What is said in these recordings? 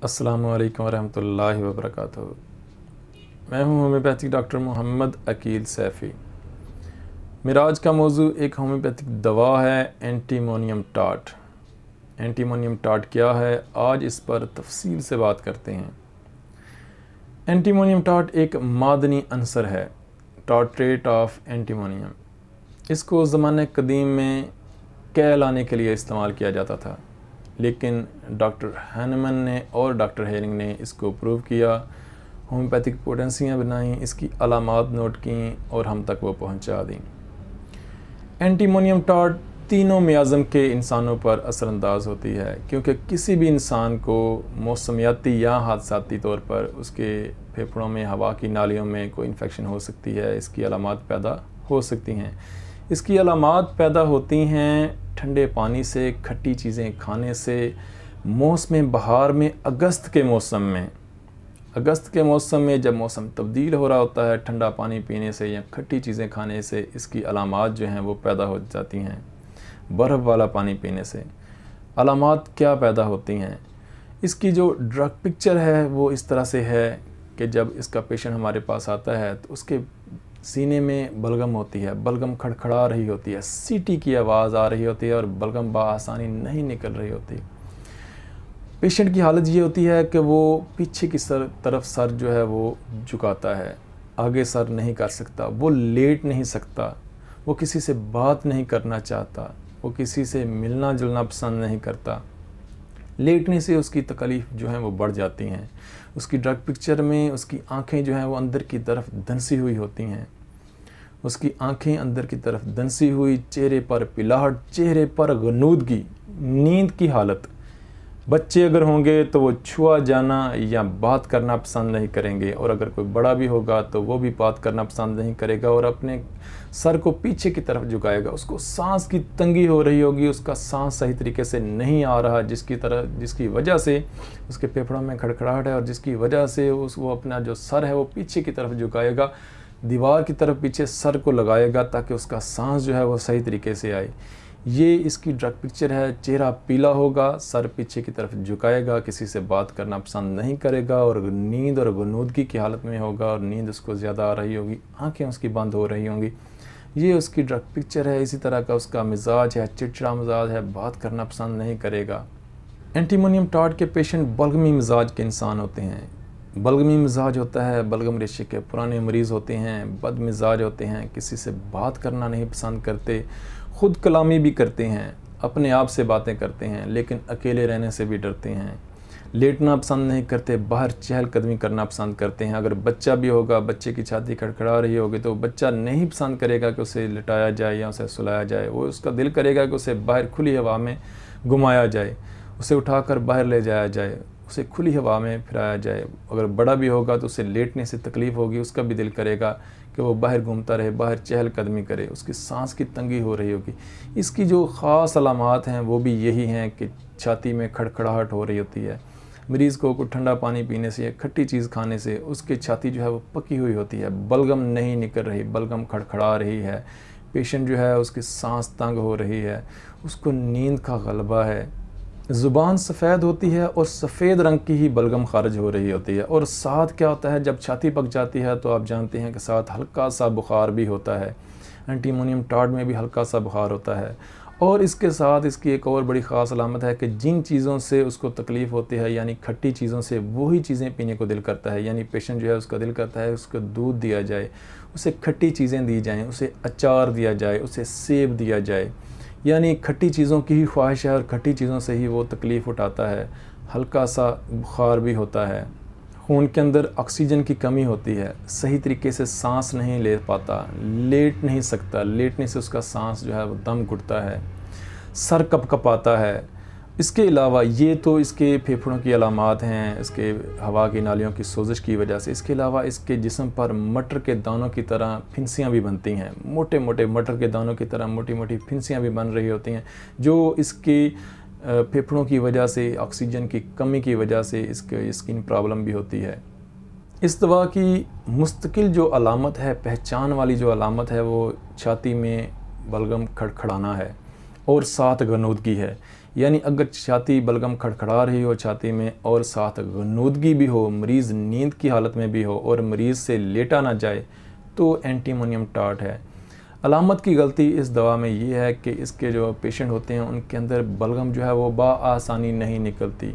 अस्सलामु अलैकुम वरहमतुल्लाहि वबरकातुहू। मैं हूँ होम्योपैथिक डॉक्टर मोहम्मद अकील सैफ़ी। मेरा आज का मौजू एक होम्योपैथिक दवा है एंटीमोनियम टाट। एंटीमोनियम टाट क्या है, आज इस पर तफसील से बात करते हैं। एंटीमोनियम टाट एक मादनी अंसर है, टार्ट्रेट ऑफ एंटीमोनियम। इसको ज़माने कदीम में कै लाने के लिए इस्तेमाल किया जाता था, लेकिन डॉक्टर हैनमन ने और डॉक्टर हेरिंग ने इसको प्रूव किया, होम्योपैथिक पोटेंसियाँ बनाई, इसकी अलामात नोट की और हम तक वो पहुंचा दी। एंटीमोनियम टाट तीनों मियाज़म के इंसानों पर असरअंदाज होती है, क्योंकि किसी भी इंसान को मौसमियाती या हादसाती तौर पर उसके फेफड़ों में, हवा की नालियों में कोई इन्फेक्शन हो सकती है। इसकी अलामात पैदा हो सकती हैं। इसकी अलामात पैदा होती हैं ठंडे पानी से, खट्टी चीज़ें खाने से, मौसम बहार में, अगस्त के मौसम में जब मौसम तब्दील हो रहा होता है, ठंडा पानी पीने से या खट्टी चीज़ें खाने से इसकी अलामात जो हैं वो पैदा हो जाती हैं। बर्फ़ वाला पानी पीने से अलामात क्या पैदा होती हैं। इसकी जो ड्रग पिक्चर है वो इस तरह से है कि जब इसका पेशेंट हमारे पास आता है तो उसके सीने में बलगम होती है, बलगम खड़खड़ा रही होती है, सीटी की आवाज़ आ रही होती है और बलगम बआसानी नहीं निकल रही होती। पेशेंट की हालत ये होती है कि वो पीछे की तरफ सर जो है वो झुकाता है, आगे सर नहीं कर सकता, वो लेट नहीं सकता, वो किसी से बात नहीं करना चाहता, वो किसी से मिलना जुलना पसंद नहीं करता। लेटने से उसकी तकलीफ़ जो है वो बढ़ जाती हैं। उसकी ड्रग पिक्चर में उसकी आंखें जो हैं वो अंदर की तरफ धंसी हुई होती हैं। उसकी आंखें अंदर की तरफ धंसी हुई, चेहरे पर पिलाहट, चेहरे पर गनूदगी, नींद की हालत। बच्चे अगर होंगे तो वो छुआ जाना या बात करना पसंद नहीं करेंगे, और अगर कोई बड़ा भी होगा तो वो भी बात करना पसंद नहीं करेगा और अपने सर को पीछे की तरफ झुकाएगा। उसको सांस की तंगी हो रही होगी, उसका सांस सही तरीके से नहीं आ रहा, जिसकी वजह से उसके फेफड़ों में खड़खड़ाहट है और जिसकी वजह से वो अपना जो सर है वो पीछे की तरफ झुकाएगा, दीवार की तरफ पीछे सर को लगाएगा ताकि उसका सांस जो है वो सही तरीके से आए। ये इसकी ड्रग पिक्चर है। चेहरा पीला होगा, सर पीछे की तरफ झुकाएगा, किसी से बात करना पसंद नहीं करेगा और नींद और गनूदगी की हालत में होगा और नींद उसको ज़्यादा आ रही होगी, आंखें उसकी बंद हो रही होंगी। ये उसकी ड्रग पिक्चर है। इसी तरह का उसका मिजाज है, चिड़चिड़ा मिजाज है, बात करना पसंद नहीं करेगा। एंटीमोनियम टाट के पेशेंट बलगमी मिजाज के इंसान होते हैं। बलगमी मिजाज होता है, बलगम रेशे के पुराने मरीज़ होते हैं, बद मिजाज होते हैं, किसी से बात करना नहीं पसंद करते, ख़ुद कलामी भी करते हैं, अपने आप से बातें करते हैं, लेकिन अकेले रहने से भी डरते हैं, लेटना पसंद नहीं करते, बाहर चहलकदमी करना पसंद करते हैं। अगर बच्चा भी होगा, बच्चे की छाती खड़खड़ा रही होगी तो बच्चा नहीं पसंद करेगा कि उसे लिटाया जाए या उसे सुलाया जाए। वो उसका दिल करेगा कि उसे बाहर खुली हवा में घुमाया जाए, उसे उठाकर बाहर ले जाया जाए, उसे खुली हवा में फिराया जाए। अगर बड़ा भी होगा तो उसे लेटने से तकलीफ़ होगी, उसका भी दिल करेगा कि वो बाहर घूमता रहे, बाहर चहलकदमी करे, उसकी सांस की तंगी हो रही होगी। इसकी जो ख़ास अलामात हैं वो भी यही हैं कि छाती में खड़खड़ाहट हो रही होती है। मरीज़ को कुछ ठंडा पानी पीने से या खट्टी चीज़ खाने से उसकी छाती जो है वो पकी हुई होती है, बलगम नहीं निकल रही, बलगम खड़खड़ा रही है। पेशेंट जो है उसकी सांस तंग हो रही है, उसको नींद का गलबा है, ज़ुबान सफ़ेद होती है और सफ़ेद रंग की ही बलगम खारिज हो रही होती है। और साथ क्या होता है, जब छाती पक जाती है तो आप जानते हैं कि साथ हल्का सा बुखार भी होता है। एंटीमोनियम टाट में भी हल्का सा बुखार होता है। और इसके साथ इसकी एक और बड़ी ख़ास अलामत है कि जिन चीज़ों से उसको तकलीफ़ होती है, यानी खट्टी चीज़ों से, वही चीज़ें पीने को दिल करता है। यानी पेशेंट जो है उसका दिल करता है उसको दूध दिया जाए, उसे खट्टी चीज़ें दी जाएँ, उसे अचार दिया जाए, उसे सेब दिया जाए। यानी खट्टी चीज़ों की ही ख्वाहिश है और खट्टी चीज़ों से ही वो तकलीफ़ उठाता है। हल्का सा बुखार भी होता है। खून के अंदर ऑक्सीजन की कमी होती है, सही तरीके से सांस नहीं ले पाता, लेट नहीं सकता, लेटने से उसका सांस जो है वो दम घुटता है, सर कँपाता है। इसके अलावा ये तो इसके फेफड़ों की अलामात हैं, इसके हवा की नालियों की सोजिश की वजह से। इसके अलावा इसके जिस्म पर मटर के दानों की तरह फिंसियाँ भी बनती हैं, मोटे मोटे मटर के दानों की तरह मोटी मोटी फिंसियाँ भी बन रही होती हैं, जो इसकी फेफड़ों की वजह से, ऑक्सीजन की कमी की वजह से इसके स्किन प्रॉब्लम भी होती है। इस दवा की मुस्तकिल जो अलामत है, पहचान वाली जो अलामत है, वो छाती में बलगम खड़खड़ाना है और साथ गनूदगी है। यानी अगर छाती बलगम खड़खड़ा रही हो छाती में और साथ गनूदगी भी हो, मरीज़ नींद की हालत में भी हो और मरीज़ से लेटा ना जाए, तो एंटीमोनियम टार्ट है। अलामत की गलती इस दवा में ये है कि इसके जो पेशेंट होते हैं उनके अंदर बलगम जो है वो बआसानी नहीं निकलती।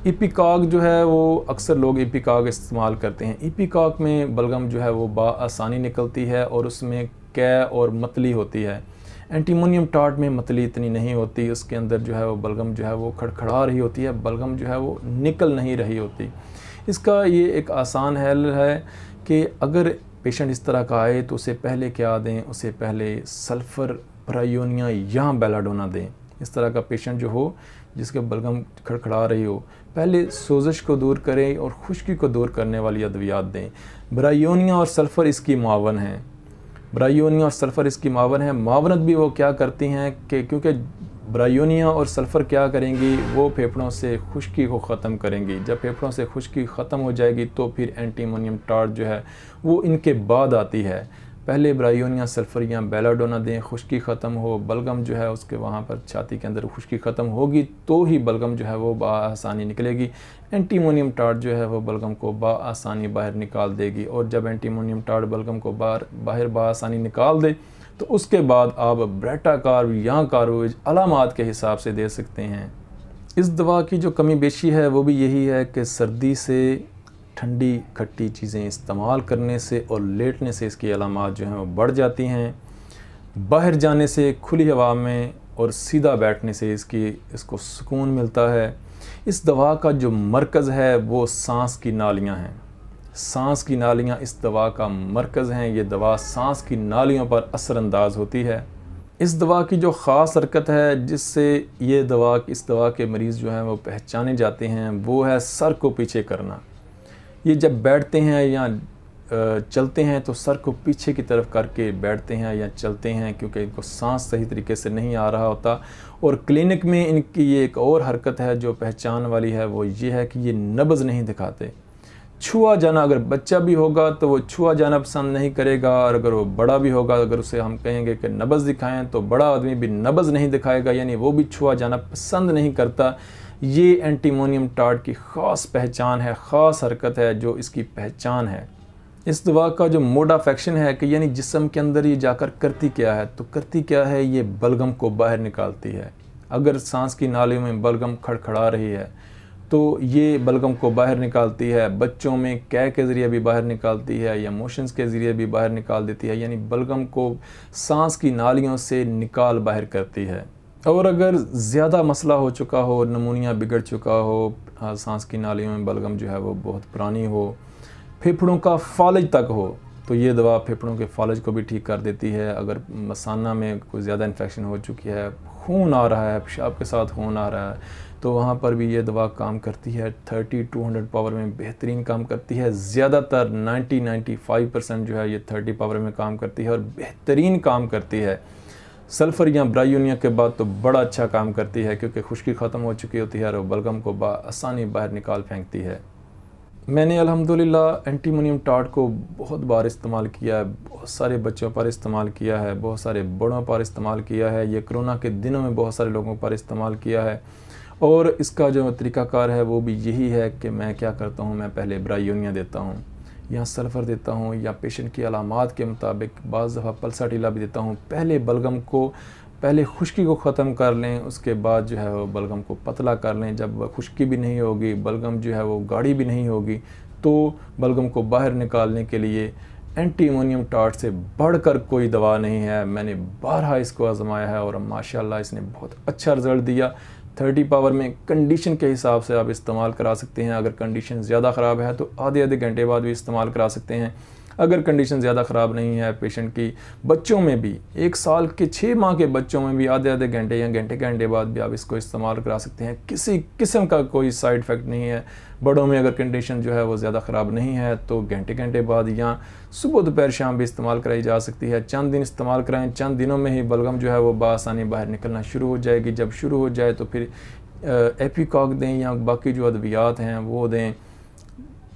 इपिकॉक जो है वो अक्सर लोग इपिकॉक इस्तेमाल करते हैं। इपिकॉक में बलगम जो है वो बआसानी निकलती है और उसमें कै और मतली होती है। एंटीमोनियम टार्ट में मतली इतनी नहीं होती, उसके अंदर जो है वो बलगम जो है वो खड़खड़ा रही होती है, बलगम जो है वो निकल नहीं रही होती। इसका ये एक आसान हल है कि अगर पेशेंट इस तरह का आए तो उसे पहले क्या दें, उसे पहले सल्फ़र ब्रायोनिया या बेलाडोना दें। इस तरह का पेशेंट जो हो जिसके बलगम खड़खड़ा रही हो, पहले सोजिश को दूर करें और खुश्की को दूर करने वाली अद्वियात दें। ब्रायोनिया और सल्फ़र इसकी मुआवन हैं। ब्रायोनिया और सल्फ़र इसकी मावन है। मावनत भी वो क्या करती हैं कि क्योंकि ब्रायोनिया और सल्फ़र क्या करेंगी, वो फेफड़ों से खुश्की को ख़त्म करेंगी। जब फेफड़ों से खुश्की ख़त्म हो जाएगी तो फिर एंटीमोनियम टार्ट जो है वो इनके बाद आती है। पहले ब्रायोनिया सल्फ़र या बेलाडोना दें, खुश्की ख़त्म हो, बलगम जो है उसके वहाँ पर छाती के अंदर खुश्की ख़त्म होगी तो ही बलगम जो है वो बआसानी निकलेगी। एंटीमोनियम टार्ट जो है वो बलगम को बआसानी बाहर निकाल देगी और जब एंटीमोनियम टार्ट बलगम को बाहर बआसानी निकाल दे तो उसके बाद आप ब्रेटाकार्ब या कार्बोवेज अलामात के हिसाब से दे सकते हैं। इस दवा की जो कमी बेशी है वो भी यही है कि सर्दी से, ठंडी खट्टी चीज़ें इस्तेमाल करने से और लेटने से इसकी अलामात जो हैं वो बढ़ जाती हैं। बाहर जाने से, खुली हवा में और सीधा बैठने से इसको सुकून मिलता है। इस दवा का जो मरकज़ है वो सांस की नालियाँ हैं। सांस की नालियाँ इस दवा का मरकज़ हैं। ये दवा सांस की नालियों पर असरअंदाज होती है। इस दवा की जो ख़ास हरकत है जिससे इस दवा के मरीज़ जो हैं वो पहचाने जाते हैं वो है सर को पीछे करना। ये जब बैठते हैं या चलते हैं तो सर को पीछे की तरफ करके बैठते हैं या चलते हैं क्योंकि इनको सांस सही तरीके से नहीं आ रहा होता। और क्लिनिक में इनकी ये एक और हरकत है जो पहचान वाली है, वो ये है कि ये नब्ज़ नहीं दिखाते। छुआ जाना, अगर बच्चा भी होगा तो वो छुआ जाना पसंद नहीं करेगा, और अगर वो बड़ा भी होगा, अगर उसे हम कहेंगे कि नब्ज़ दिखाएं तो बड़ा आदमी भी नब्ज़ नहीं दिखाएगा, यानी वो भी छुआ जाना पसंद नहीं करता। ये एंटीमोनियम टार्ट की ख़ास पहचान है, ख़ास हरकत है जो इसकी पहचान है। इस दवा का जो मोड ऑफ एक्शन है कि यानी जिस्म के अंदर ये जाकर करती क्या है, तो करती क्या है, ये बलगम को बाहर निकालती है। अगर सांस की नालियों में बलगम खड़खड़ा रही है तो ये बलगम को बाहर निकालती है। बच्चों में कै के ज़रिए भी बाहर निकालती है या मोशंस के ज़रिए भी बाहर निकाल देती है, यानी बलगम को सांस की नालियों से निकाल बाहर करती है। और अगर ज़्यादा मसला हो चुका हो, नमूनिया बिगड़ चुका हो, सांस की नालियों में बलगम जो है वो बहुत पुरानी हो, फेफड़ों का फालज तक हो, तो ये दवा फेफड़ों के फालज को भी ठीक कर देती है। अगर मसाना में कोई ज़्यादा इन्फेक्शन हो चुकी है, खून आ रहा है, पेशाब के साथ खून आ रहा है, तो वहाँ पर भी ये दवा काम करती है। 30-200 पावर में बेहतरीन काम करती है। ज़्यादातर 90-95% जो है ये 30 पावर में काम करती है और बेहतरीन काम करती है। सल्फ़र या ब्रायोनिया के बाद तो बड़ा अच्छा काम करती है क्योंकि खुश्की ख़त्म हो चुकी होती है और बलगम को आसानी बाहर निकाल फेंकती है। मैंने अल्हम्दुलिल्लाह एंटीमोनियम टार्ट को बहुत बार इस्तेमाल किया है, बहुत सारे बच्चों पर इस्तेमाल किया है, बहुत सारे बड़ों पर इस्तेमाल किया है। ये कोरोना के दिनों में बहुत सारे लोगों पर इस्तेमाल किया है। और इसका जो तरीक़ाकार है वो भी यही है कि मैं क्या करता हूँ, मैं पहले ब्रायोनिया देता हूँ या सल्फ़र देता हूँ या पेशेंट की अलामात के मुताबिक बाज़ दफ़ा पल्साटीला भी देता हूँ। पहले बलगम को, पहले खुश्की को ख़त्म कर लें, उसके बाद जो है वो बलगम को पतला कर लें। जब खुश्की भी नहीं होगी, बलगम जो है वो गाढ़ी भी नहीं होगी, तो बलगम को बाहर निकालने के लिए एंटीमोनियम टार्ट से बढ़कर कोई दवा नहीं है। मैंने बारहा इसको आजमाया है और माशाल्लाह इसने बहुत अच्छा रिज़ल्ट दिया। 30 पावर में कंडीशन के हिसाब से आप इस्तेमाल करा सकते हैं। अगर कंडीशन ज़्यादा ख़राब है तो आधे घंटे बाद भी इस्तेमाल करा सकते हैं। अगर कंडीशन ज़्यादा ख़राब नहीं है पेशेंट की, बच्चों में भी 1 साल के 6 माह के बच्चों में भी आधे घंटे या घंटे बाद भी आप इसको इस्तेमाल करा सकते हैं। किसी किस्म का कोई साइड इफ़ेक्ट नहीं है। बड़ों में अगर कंडीशन जो है वो ज़्यादा ख़राब नहीं है तो घंटे बाद या सुबह दोपहर शाम भी इस्तेमाल कराई जा सकती है। चंद दिन इस्तेमाल कराएँ, चंद दिनों में ही बलगम जो है वो बआसानी बाहर निकलना शुरू हो जाएगी। जब शुरू हो जाए तो फिर एपिकॉक दें या बाकी जो अद्वियात हैं वो दें।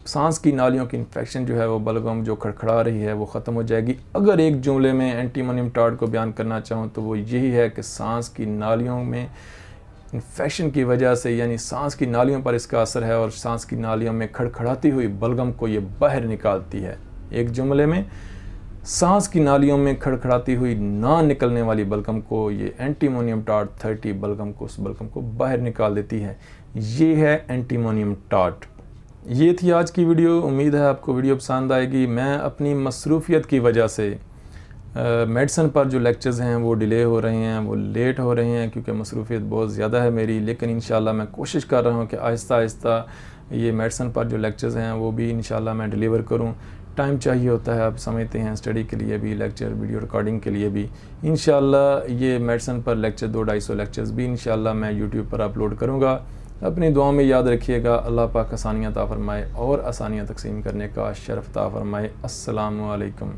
सांस की नालियों की इन्फेक्शन जो है वो बलगम जो खड़खड़ा रही है वो ख़त्म हो जाएगी। अगर एक जुमले में एंटीमोनियम टार्ट को बयान करना चाहूँ तो वो यही है कि सांस की नालियों में इन्फेक्शन की वजह से, यानी सांस की नालियों पर इसका असर है और सांस की नालियों में खड़खड़ाती हुई बलगम को ये बाहर निकालती है। एक जुमले में, सांस की नालियों में खड़खड़ाती हुई ना निकलने वाली बलगम को ये एंटीमोनियम टार्ट 30 बलगम को, उस बलगम को बाहर निकाल देती है। ये है एंटीमोनियम टार्ट। ये थी आज की वीडियो। उम्मीद है आपको वीडियो पसंद आएगी। मैं अपनी मसरूफियत की वजह से मेडिसन पर जो लेक्चर्स हैं वो डिले हो रहे हैं, वो लेट हो रहे हैं, क्योंकि मसरूफियत बहुत ज़्यादा है मेरी। लेकिन इंशाल्लाह मैं कोशिश कर रहा हूँ कि आहिस्ता आहिस्ता ये मेडिसन पर जो लेक्चर्स हैं वो भी इंशाल्लाह मैं डिलीवर करूँ। टाइम चाहिए होता है, आप समझते हैं, स्टडी के लिए भी, लेक्चर वीडियो रिकॉर्डिंग के लिए भी। इंशाल्लाह ये मेडिसन पर लेक्चर 200-250 लेक्चर्स भी इंशाल्लाह मैं यूट्यूब पर अपलोड करूँगा। अपनी दुआ में याद रखिएगा। अल्लाह पाक आसानियाँ अता फरमाए और आसानियाँ तकसीम करने का शरफ अता फरमाए। अस्सलामु अलैकुम।